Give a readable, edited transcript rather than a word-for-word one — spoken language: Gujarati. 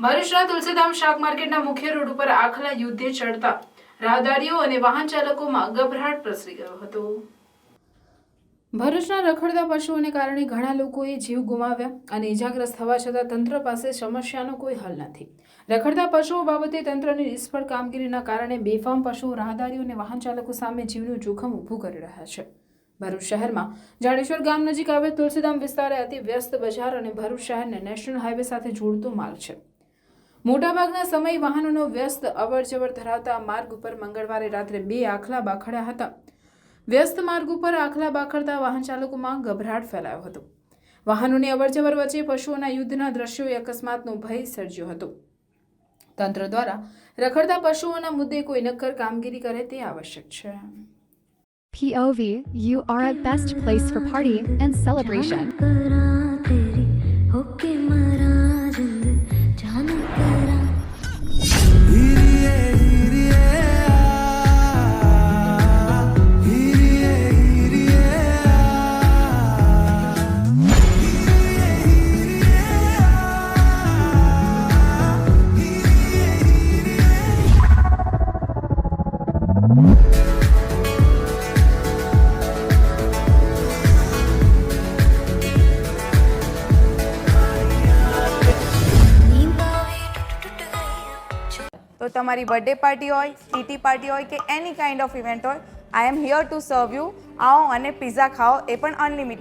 ભરૂચના તુલસીધામ શાક માર્કેટના મુખ્ય રોડ ઉપર આખલા યુદ્ધે ચડતા રાહદારીઓ અને વાહન ચાલકોમાં ગભરાટ પ્રસરી ગયો હતો। ભરૂચના રખડતા પશુઓને કારણે ઘણા લોકોએ જીવ ગુમાવ્યા અને ઇજાગ્રસ્ત થવા છતાં તંત્ર પાસે સમસ્યાનો કોઈ હલ નથી। રખડતા પશુઓ બાબતે તંત્રની નિષ્ફળ કામગીરીના કારણે બેફામ પશુઓ રાહદારીઓ અને વાહન ચાલકો સામે જીવનું જોખમ ઊભું કરી રહ્યા છે। ભરૂચ શહેરમાં જાડેશ્વર ગામ નજીક આવેલ તુલસીધામ વિસ્તાર અતિ વ્યસ્ત બજાર અને ભરૂચ શહેરને નેશનલ હાઈવે સાથે જોડતો માર્ગ છે। મોટાભાગના સમય વાહનોનો વ્યસ્ત અવરજવર ધરાવતા માર્ગ ઉપર મંગળવારે રાત્રે 2 આખલા બાખડ્યા હતા। વ્યસ્ત માર્ગ ઉપર આખલા બાખડતા વાહન ચાલકોમાં ગભરાટ ફેલાયો હતો। વાહનોની અવરજવર વચ્ચે પશુઓના યુદ્ધના દ્રશ્યોએ અકસ્માતનો ભય સર્જ્યો હતો। તંત્ર દ્વારા રખડતા પશુઓના મુદ્દે કોઈ નક્કર કામગીરી કરે તે આવશ્યક છે। POV, you are at best place for party and celebration. તો તમારી બર્થડે પાર્ટી હોય, ટીટી પાર્ટી હોય કે એની કાઇન્ડ ઓફ ઇવેન્ટ હોય, I am here to serve you. આવો અને પિઝા ખાઓ, એ પણ અનલિમિટેડ।